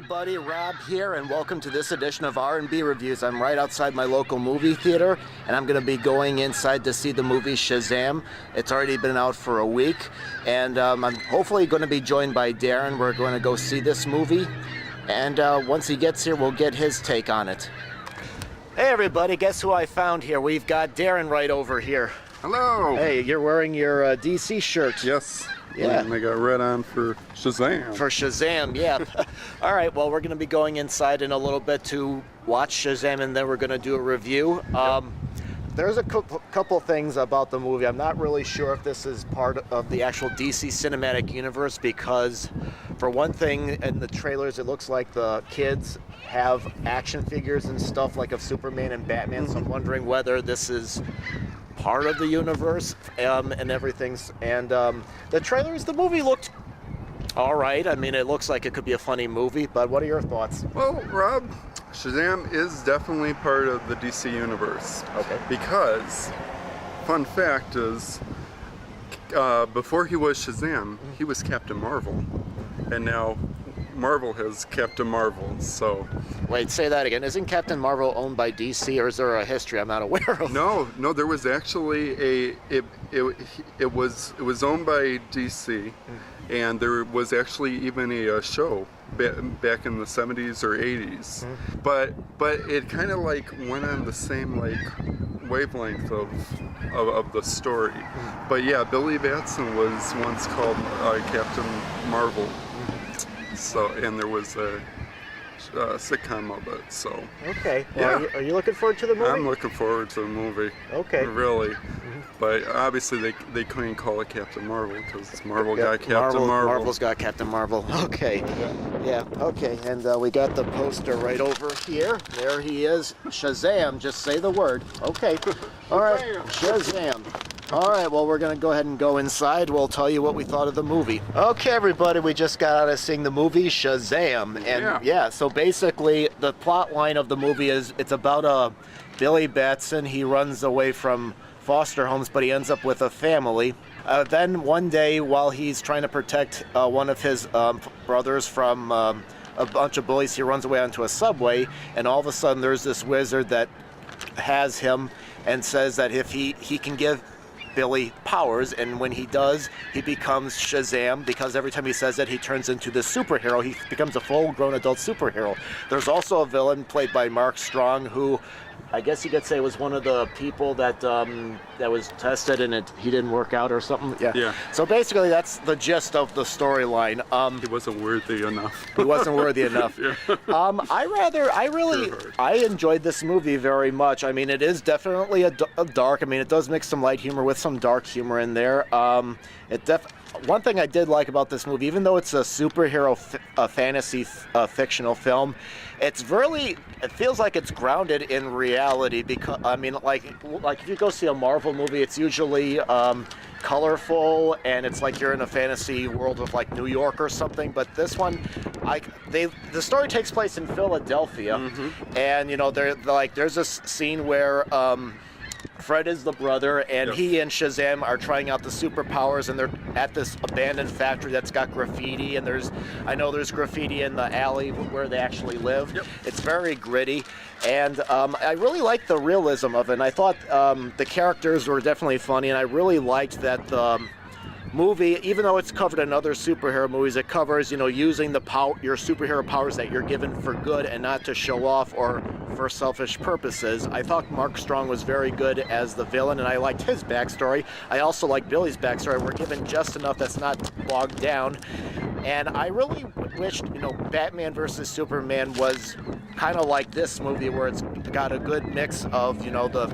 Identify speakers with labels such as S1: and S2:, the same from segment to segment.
S1: everybody, Rob here, and welcome to this edition of R&B Reviews. I'm right outside my local movie theater, and I'm going to be going inside to see the movie Shazam. It's already been out for a week, and I'm hopefully going to be joined by Darren. We're going to go see this movie, and once he gets here, we'll get his take on it. Hey everybody, guess who I found here? We've got Darren right over here.
S2: Hello!
S1: Hey, you're wearing your DC shirt.
S2: Yes.
S1: Yeah.
S2: And I got red on for Shazam.
S1: For Shazam, yeah. All right, well, we're going to be going inside in a little bit to watch Shazam, and then we're going to do a review. There's a couple things about the movie. I'm not really sure if this is part of the actual DC cinematic universe because, for one thing, in the trailers, it looks like the kids have action figures and stuff like of Superman and Batman, so I'm wondering whether this is part of the universe and everything's. And the trailers, the movie looked all right. I mean, it looks like it could be a funny movie, but what are your thoughts?
S2: Well, Rob, Shazam is definitely part of the DC universe.
S1: Okay.
S2: Because, fun fact is, before he was Shazam, he was Captain Marvel. And now Marvel has Captain Marvel, so...
S1: Wait, say that again. Isn't Captain Marvel owned by DC, or is there a history I'm not aware of?
S2: No, there was actually it was owned by DC, and there was actually even a show back in the 70s or 80s. But it kind of like went on the same like wavelength of the story. But yeah, Billy Batson was once called Captain Marvel. So, and there was a sitcom of it, so.
S1: Okay. Well,
S2: yeah.
S1: Are you looking forward to the movie?
S2: I'm looking forward to the movie.
S1: Okay.
S2: Really. But obviously they couldn't call it Captain Marvel because Marvel got Captain Marvel.
S1: Marvel's got Captain Marvel. Okay. Yeah, okay. And we got the poster right over here. There he is. Shazam. Just say the word. Okay. All right. Shazam. All right, well, we're going to go ahead and go inside. We'll tell you what we thought of the movie. Okay, everybody, we just got out of seeing the movie Shazam. And yeah, so basically the plot line of the movie is it's about Billy Batson. He runs away from foster homes, but he ends up with a family. Then one day, while he's trying to protect one of his brothers from a bunch of bullies, he runs away onto a subway, and all of a sudden there's this wizard that has him and says that if he can give Billy powers, and when he does, he becomes Shazam, because every time he says it, he turns into this superhero. He becomes a full-grown adult superhero. There's also a villain played by Mark Strong, who I guess you could say was one of the people that that was tested and he didn't work out or something. Yeah. So basically, that's the gist of the storyline. He
S2: wasn't worthy enough.
S1: He wasn't worthy enough. I enjoyed this movie very much. I mean, it is definitely a dark. I mean, it does mix some light humor with some dark humor in there. One thing I did like about this movie, even though it's a superhero fantasy fictional film, it feels like it's grounded in reality. Because I mean, like if you go see a Marvel movie, it's usually colorful and it's like you're in a fantasy world of like New York or something. But this one, the story takes place in Philadelphia, and you know there's this scene where Fred is the brother, and he and Shazam are trying out the superpowers, and they're at this abandoned factory that's got graffiti, and I know there's graffiti in the alley where they actually live. It's very gritty, and I really liked the realism of it, and I thought the characters were definitely funny, and I really liked that the movie, even though it's covered in other superhero movies, it covers, you know, using your superhero powers that you're given for good and not to show off or for selfish purposes. I thought Mark Strong was very good as the villain, and I liked his backstory. I also liked Billy's backstory. We're given just enough that's not bogged down. And I really wished, you know, Batman versus Superman was kind of like this movie, where it's got a good mix of, you know, the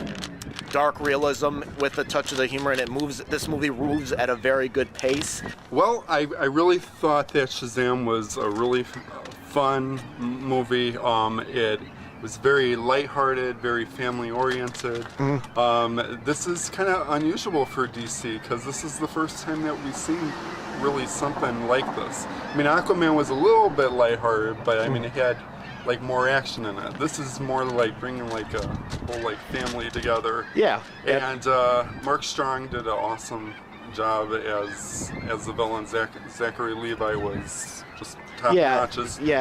S1: dark realism with a touch of the humor, and this movie moves at a very good pace.
S2: Well, I really thought that Shazam was a really fun movie. It was very lighthearted, very family-oriented. This is kind of unusual for DC, because this is the first time that we've seen really something like this. I mean, Aquaman was a little bit lighthearted, but I mean, it had like more action in it. This is more like bringing like a whole like family together.
S1: Yeah.
S2: And Mark Strong did an awesome job as the villain. Zachary Levi was just top notch.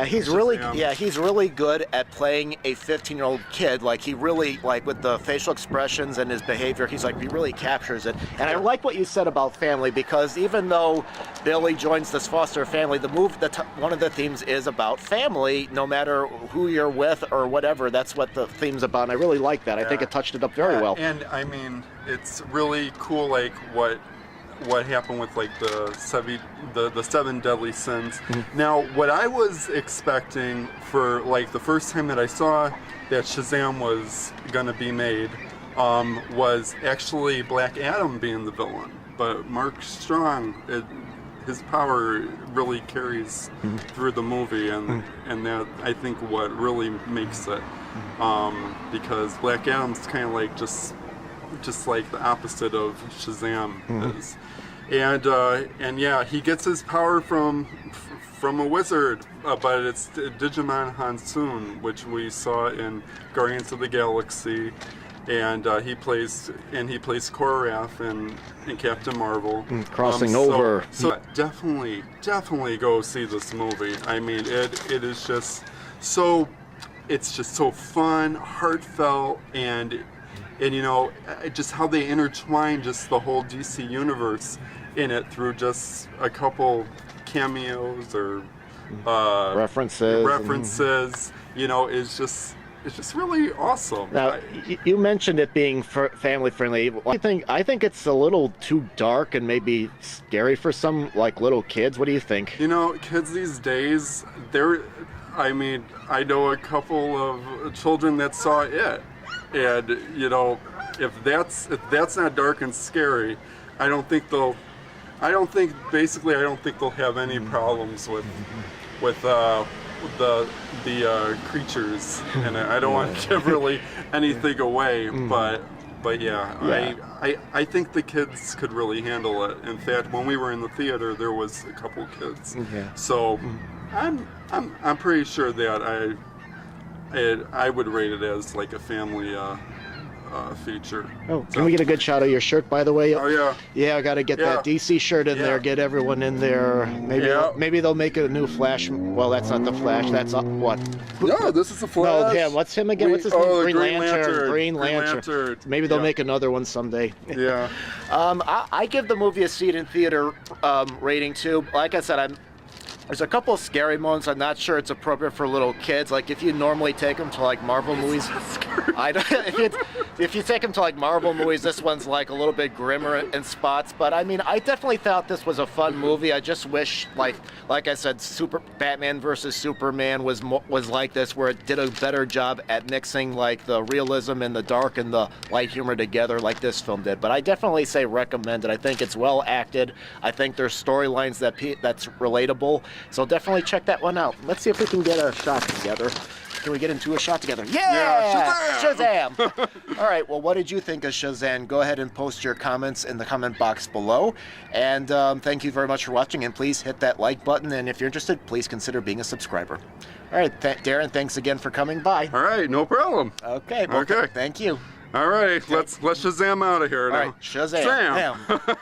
S1: He's really good at playing a 15-year-old kid. Like he really, like with the facial expressions and his behavior, he really captures it. And I like what you said about family, because even though Billy joins this foster family, one of the themes is about family. No matter who you're with or whatever, that's what the theme's about. And I really like that. I think it touched it up very well.
S2: And I mean, it's really cool, like what happened with like the seven deadly sins.
S1: Mm-hmm.
S2: Now, what I was expecting for like the first time that I saw that Shazam was gonna be made, was actually Black Adam being the villain. But Mark Strong, his power really carries through the movie, and that I think what really makes it, because Black Adam's kind of like just like the opposite of Shazam is. And yeah, he gets his power from a wizard, but it's Digimon Hansoon, which we saw in Guardians of the Galaxy, and he plays Korath in Captain Marvel.
S1: Crossing over.
S2: So definitely go see this movie. I mean, it is just so, it's just so fun, heartfelt, and you know, just how they intertwine just the whole DC universe in it through just a couple cameos or references. You know, it's just really awesome.
S1: Now, you mentioned it being family friendly. I think it's a little too dark and maybe scary for some like little kids. What do you think?
S2: You know, kids these days, I mean, I know a couple of children that saw it. And you know, if that's not dark and scary, I don't think they'll have any problems with the creatures. And I don't want to give really anything away, but yeah. I think the kids could really handle it. In fact, when we were in the theater, there was a couple kids. So I'm pretty sure that I would rate it as like a family feature.
S1: Oh, can we get a good shot of your shirt, by the way?
S2: Oh yeah.
S1: Yeah, I got to get that DC shirt in there. Get everyone in there. Maybe they'll make a new Flash. Well, that's not the Flash. That's what?
S2: No, this is the Flash.
S1: No, what's him again? What's his name?
S2: Green Lantern.
S1: Maybe they'll make another one someday.
S2: Yeah.
S1: I give the movie a seat in theater rating too. Like I said, there's a couple of scary moments. I'm not sure it's appropriate for little kids. Like if you normally take them to like Marvel movies, if you take them to like Marvel movies, this one's like a little bit grimmer in spots. But I mean, I definitely thought this was a fun movie. I just wish, like I said, Batman versus Superman was like this, where it did a better job at mixing like the realism and the dark and the light humor together, like this film did. But I definitely say recommend it. I think it's well acted. I think there's storylines that's relatable. So definitely check that one out. Let's see if we can get a shot together. Can we get into a shot together? Yeah! Shazam! All right, well, what did you think of Shazam? Go ahead and post your comments in the comment box below. And thank you very much for watching. And please hit that like button. And if you're interested, please consider being a subscriber. All right, Darren, thanks again for coming by.
S2: All right, no problem.
S1: Okay, well, thank you.
S2: All right, let's Shazam out of here now.
S1: All right, Shazam.